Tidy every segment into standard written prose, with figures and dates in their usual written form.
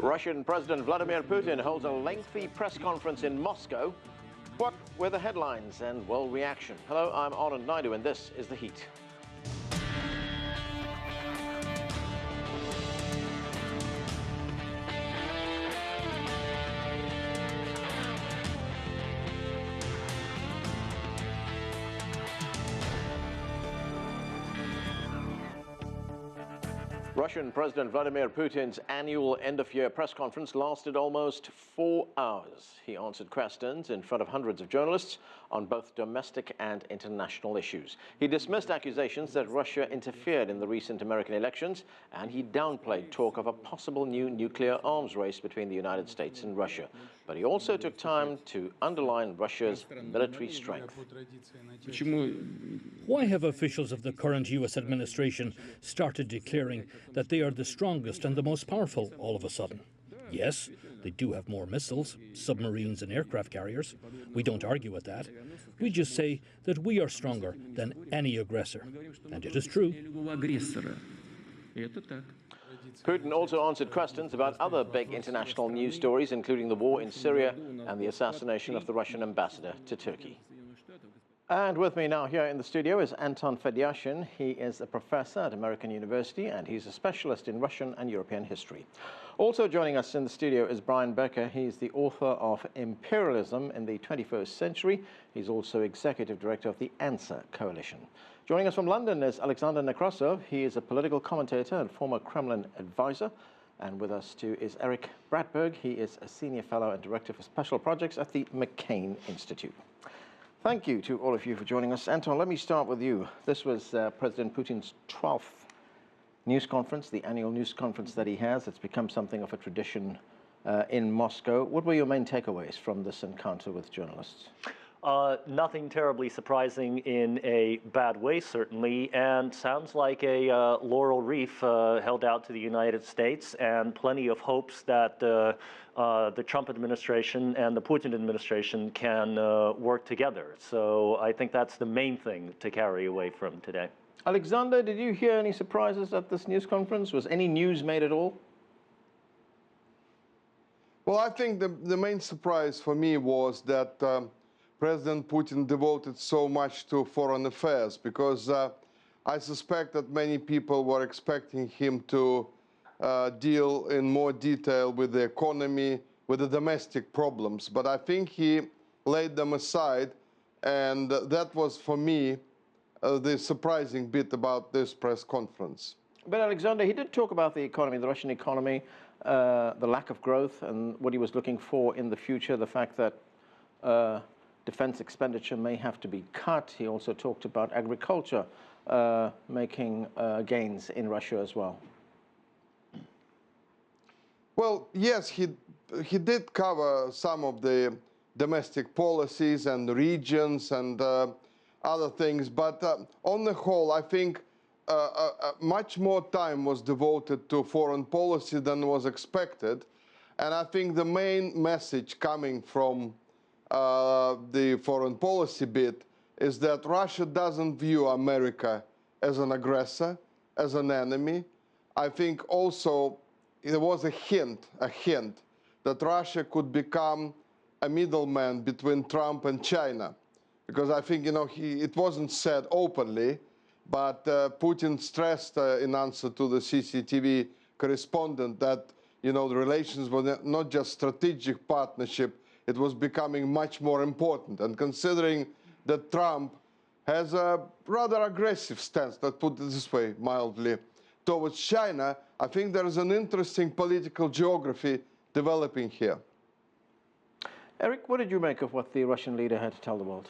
Russian President Vladimir Putin holds a lengthy press conference in Moscow. What were the headlines and world reaction? Hello, I'm Anton Fedyashin, and this is The Heat. Russian President Vladimir Putin's annual end-of-year press conference lasted almost 4 hours. He answered questions in front of hundreds of journalists on both domestic and international issues. He dismissed accusations that Russia interfered in the recent American elections, and he downplayed talk of a possible new nuclear arms race between the United States and Russia. But he also took time to underline Russia's military strength. Why have officials of the current U.S. administration started declaring that they are the strongest and the most powerful all of a sudden? Yes, they do have more missiles, submarines and aircraft carriers. We don't argue with that. We just say that we are stronger than any aggressor. And it is true. Putin also answered questions about other big international news stories, including the war in Syria and the assassination of the Russian ambassador to Turkey. And with me now here in the studio is Anton Fedyashin. He is a professor at American University, and he's a specialist in Russian and European history. Also joining us in the studio is Becker. He's the author of Imperialism in the 21st Century. He's also executive director of the Answer Coalition. Joining us from London is Alexander Nekrassov. He is a political commentator and former Kremlin advisor. And with us too is Erik Brattberg. He is a senior fellow and director for special projects at the McCain Intitute. Thank you to all of you for joining us. Anton, let me start with you. This was President Putin's 12th news conference, the annual news conference that he has. It's become something of a tradition in Moscow. What were your main takeaways from this encounter with journalists? Nothing terribly surprising in a bad way, certainly, and sounds like a laurel wreath held out to the United States, and plenty of hopes that the Trump administration and the Putin administration can work together. So I think that's the main thing to carry away from today. Alexander, did you hear any surprises at this news conference? Was any news made at all? Well, I think the main surprise for me was that President Putin devoted so much to foreign affairs, because I suspect that many people were expecting him to deal in more detail with the economy, with the domestic problems. But I think he laid them aside, and that was, for me, the surprising bit about this press conference. But Alexander, he did talk about the economy, the Russian economy, the lack of growth, and what he was looking for in the future, the fact that defense expenditure may have to be cut. He also talked about agriculture making gains in Russia as well. Well, yes, he did cover some of the domestic policies and regions and other things, but on the whole, I think much more time was devoted to foreign policy than was expected. And I think the main message coming from the foreign policy bit is that Russia doesn't view America as an aggressor, as an enemy. I think also there was a hint that Russia could become a middleman between Trump and China. Because I think, it wasn't said openly, but Putin stressed in answer to the CCTV correspondent that, the relations were not just strategic partnership, it was becoming much more important. And considering that Trump has a rather aggressive stance, let's put it this way, mildly, towards China, I think there is an interesting political geography developing here. Erik, what did you make of what the Russian leader had to tell the world?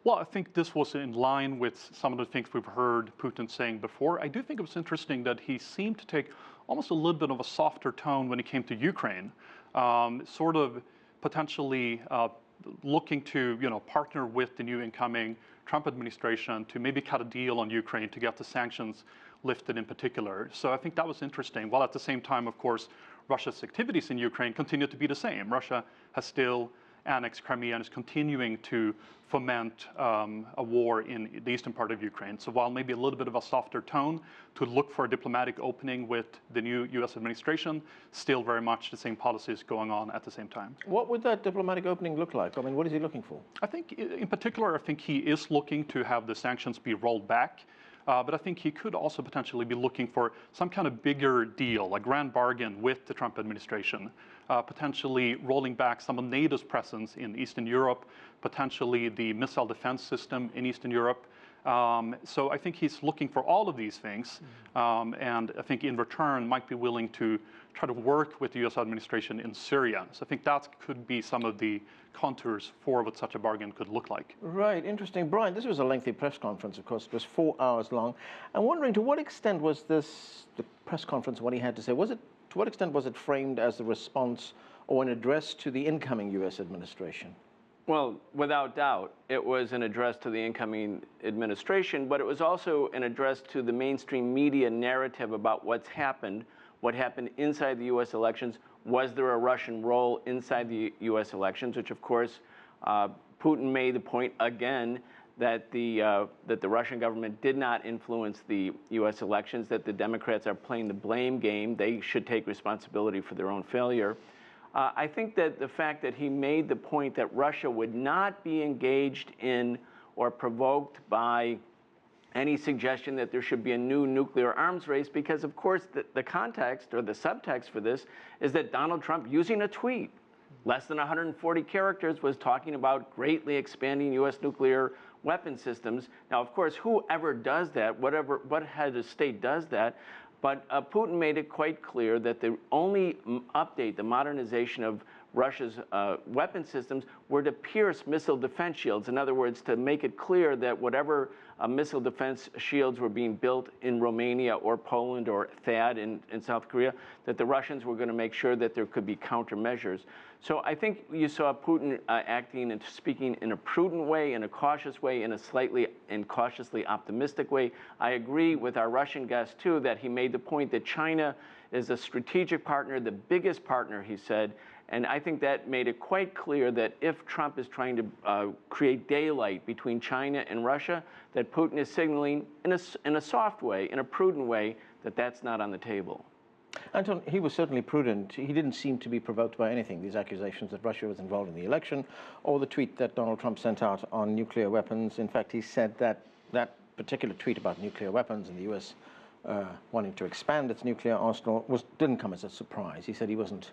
Well, I think this was in line with some of the things we've heard Putin saying before. I do think it was interesting that he seemed to take almost a little bit of a softer tone when it came to Ukraine, sort of potentially looking to partner with the new incoming Trump administration to maybe cut a deal on Ukraine to get the sanctions lifted in particular. So I think that was interesting, while at the same time, of course, Russia's activities in Ukraine continue to be the same. Russia has still annexed Crimea and is continuing to foment a war in the eastern part of Ukraine. So while maybe a little bit of a softer tone to look for a diplomatic opening with the new U.S. administration, still very much the same policies going on at the same time. What would that diplomatic opening look like? I mean, what is he looking for? I think, in particular, I think he is looking to have the sanctions be rolled back. But I think he could also potentially be looking for some kind of bigger deal, a grand bargain with the Trump administration, potentially rolling back some of NATO's presence in Eastern Europe, potentially the missile defense system in Eastern Europe. So I think he's looking for all of these things, and I think in return might be willing to try to work with the U.S. administration in Syria. So I think that could be some of the contours for what such a bargain could look like. Right, interesting. Brian, this was a lengthy press conference, of course. It was 4 hours long. I'm wondering, to what extent was this, the press conference, what he had to say, to what extent was it framed as a response or an address to the incoming U.S. administration? Well, without doubt, it was an address to the incoming administration, but it was also an address to the mainstream media narrative about what happened inside the U.S. elections. Was there a Russian role inside the U.S. elections, which, of course, Putin made the point again that the Russian government did not influence the U.S. elections, that the Democrats are playing the blame game. They should take responsibility for their own failure. I think that the fact that he made the point that Russia would not be engaged in or provoked by any suggestion that there should be a new nuclear arms race, because of course the context or the subtext for this is that Donald Trump, using a tweet, less than 140 characters, was talking about greatly expanding U.S. nuclear weapon systems. Now, of course, whoever does that, what head of state does that, but Putin made it quite clear that the only update, the modernization of Russia's weapon systems, were to pierce missile defense shields. In other words, to make it clear that whatever missile defense shields were being built in Romania or Poland or THAAD in South Korea, that the Russians were going to make sure that there could be countermeasures. So I think you saw Putin acting and speaking in a prudent way, in a cautious way, in a slightly and cautiously optimistic way. I agree with our Russian guest, too, that he made the point that China is a strategic partner, the biggest partner, he said. And I think that made it quite clear that if Trump is trying to create daylight between China and Russia, that Putin is signaling in a soft way, in a prudent way, that that's not on the table. Anton, he was certainly prudent. He didn't seem to be provoked by anything, these accusations that Russia was involved in the election or the tweet that Donald Trump sent out on nuclear weapons. In fact, he said that that particular tweet about nuclear weapons and the U.S. Wanting to expand its nuclear arsenal didn't come as a surprise. He said he wasn't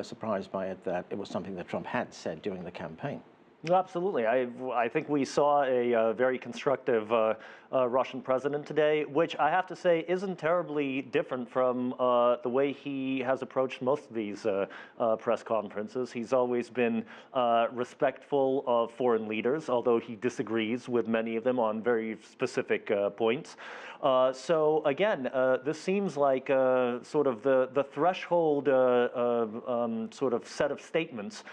surprised by it, that it was something that Trump had said during the campaign. Absolutely. I think we saw a very constructive Russian president today, which I have to say isn't terribly different from the way he has approached most of these press conferences. He's always been respectful of foreign leaders, although he disagrees with many of them on very specific points. So again, this seems like sort of the threshold sort of set of statements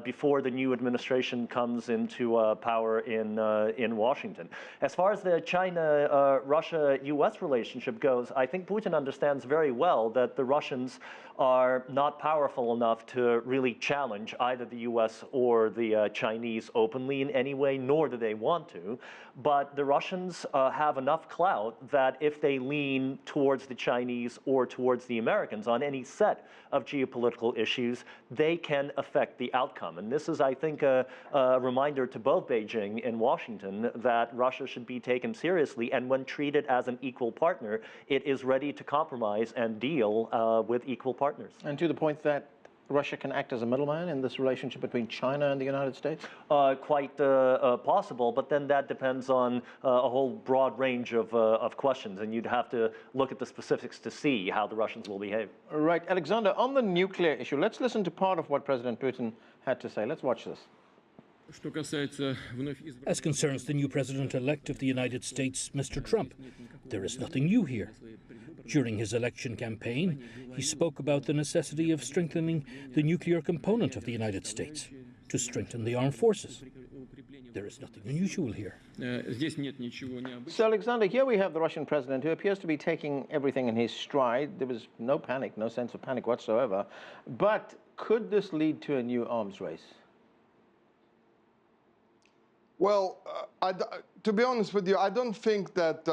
before the new administration comes into power in Washington. As far as the China-Russia-U.S. relationship goes, I think Putin understands very well that the Russians are not powerful enough to really challenge either the U.S. or the Chinese openly in any way, nor do they want to. But the Russians have enough clout that if they lean towards the Chinese or towards the Americans on any set of geopolitical issues, they can affect the outcome. And this is, I think, a reminder to both Beijing and Washington that Russia should be taken seriously, and when treated as an equal partner, it is ready to compromise and deal with equal partners. And to the point that Russia can act as a middleman in this relationship between China and the United States? Quite possible, but then that depends on a whole broad range of questions, and you'd have to look at the specifics to see how the Russians will behave. Right. Alexander, on the nuclear issue, let's listen to part of what President Putin had to say. Let's watch this. As concerns the new president-elect of the United States, Mr. Trump, there is nothing new here. During his election campaign, he spoke about the necessity of strengthening the nuclear component of the United States to strengthen the armed forces. There is nothing unusual here. So, Alexander, here we have the Russian president who appears to be taking everything in his stride. There was no panic, no sense of panic whatsoever. But could this lead to a new arms race? Well, to be honest with you, I don't think that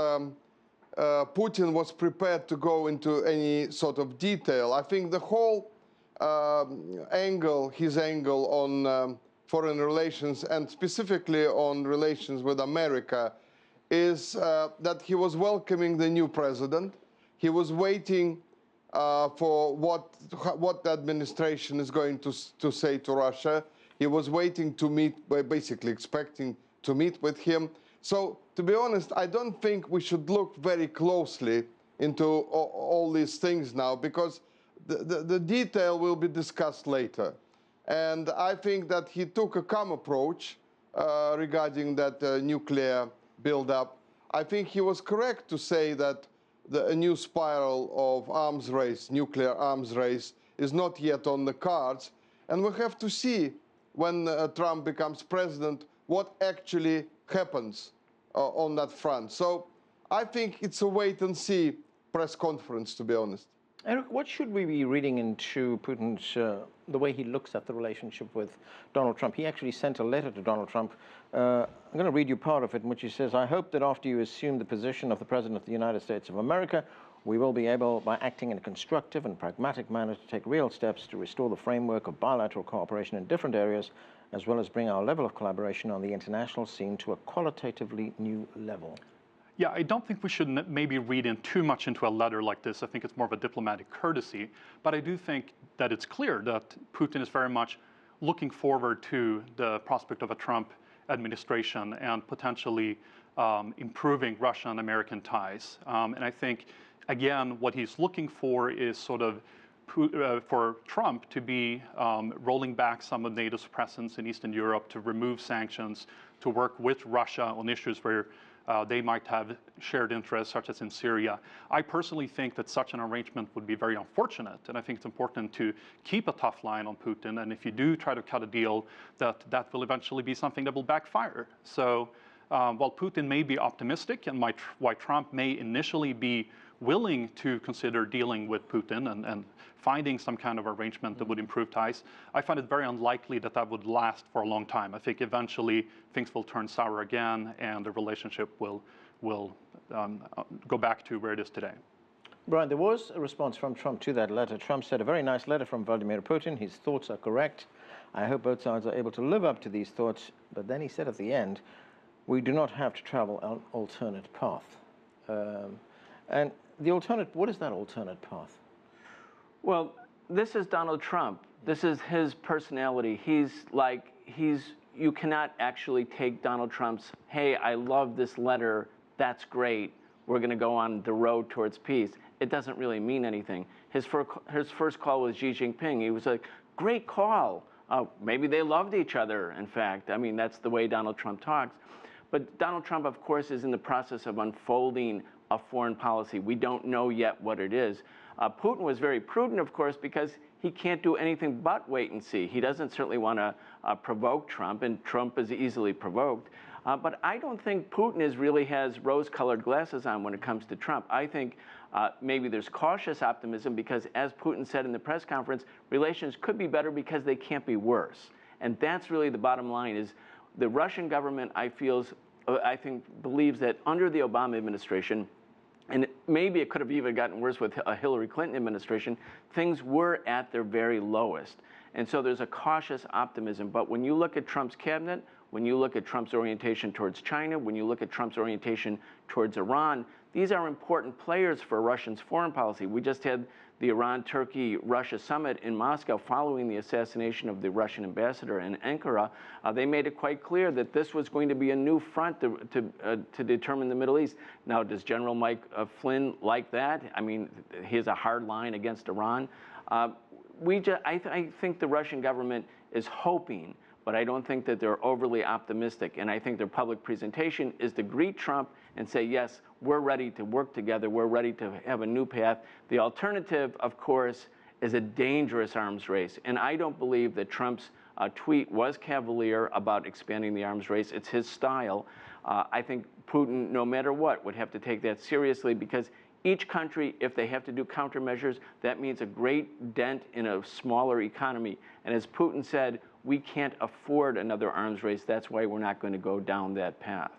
Putin was prepared to go into any sort of detail. I think the whole his angle on foreign relations, and specifically on relations with America, is that he was welcoming the new president. He was waiting for what the administration is going to say to Russia. He was waiting to meet, basically expecting to meet with him. So, to be honest, I don't think we should look very closely into all these things now, because the detail will be discussed later. And I think that he took a calm approach regarding that nuclear build-up. I think he was correct to say that a new spiral of arms race, nuclear arms race, is not yet on the cards. And we have to see, when Trump becomes president, what actually happens on that front. So I think it's a wait-and-see press conference, to be honest. Erik, what should we be reading into Putin's, the way he looks at the relationship with Donald Trump? He actually sent a letter to Donald Trump. I'm going to read you part of it, in which he says, "I hope that after you assume the position of the President of the United States of America, we will be able, by acting in a constructive and pragmatic manner, to take real steps to restore the framework of bilateral cooperation in different areas, as well as bring our level of collaboration on the international scene to a qualitatively new level." Yeah, I don't think we should maybe read in too much into a letter like this. I think it's more of a diplomatic courtesy. But I do think that it's clear that Putin is very much looking forward to the prospect of a Trump administration and potentially improving Russian-American ties. And I think, again, what he's looking for is sort of for Trump to be rolling back some of NATO's presence in Eastern Europe, to remove sanctions, to work with Russia on issues where they might have shared interests, such as in Syria. I personally think that such an arrangement would be very unfortunate, and I think it's important to keep a tough line on Putin, and if you do try to cut a deal, that will eventually be something that will backfire. So while Putin may be optimistic, and why Trump may initially be willing to consider dealing with Putin and finding some kind of arrangement that would improve ties, I find it very unlikely that that would last for a long time. I think eventually things will turn sour again, and the relationship will go back to where it is today. Brian, there was a response from Trump to that letter. Trump said, "A very nice letter from Vladimir Putin. His thoughts are correct. I hope both sides are able to live up to these thoughts." But then he said at the end, "We do not have to travel an alternate path." And the alternate, what is that alternate path? Well, this is Donald Trump. This is his personality. You cannot actually take Donald Trump's, "Hey, I love this letter, that's great, we're going to go on the road towards peace." It doesn't really mean anything. His first call with Xi Jinping, he was like, "Great call." Maybe they loved each other, in fact. I mean, that's the way Donald Trump talks. But Donald Trump, of course, is in the process of unfolding a foreign policy. We don't know yet what it is. Putin was very prudent, of course, because he can't do anything but wait and see. He doesn't certainly want to provoke Trump, and Trump is easily provoked. But I don't think Putin really has rose-colored glasses on when it comes to Trump. I think maybe there's cautious optimism because, as Putin said in the press conference, relations could be better because they can't be worse. And that's really the bottom line, is the Russian government, I think, believes that under the Obama administration, and maybe it could have even gotten worse with a Hillary Clinton administration, things were at their very lowest. And so there's a cautious optimism. But when you look at Trump's cabinet, when you look at Trump's orientation towards China, when you look at Trump's orientation towards Iran, these are important players for Russia's foreign policy. We just had the Iran-Turkey-Russia summit in Moscow following the assassination of the Russian ambassador in Ankara. They made it quite clear that this was going to be a new front to determine the Middle East. Now, does General Mike Flynn like that? I mean, he has a hard line against Iran. I think the Russian government is hoping, but I don't think that they're overly optimistic. And I think their public presentation is to greet Trump and say, yes, we're ready to work together. We're ready to have a new path. The alternative, of course, is a dangerous arms race. And I don't believe that Trump's tweet was cavalier about expanding the arms race. It's his style. I think Putin, no matter what, would have to take that seriously, because each country, if they have to do countermeasures, that means a great dent in a smaller economy. And as Putin said, we can't afford another arms race. That's why we're not going to go down that path.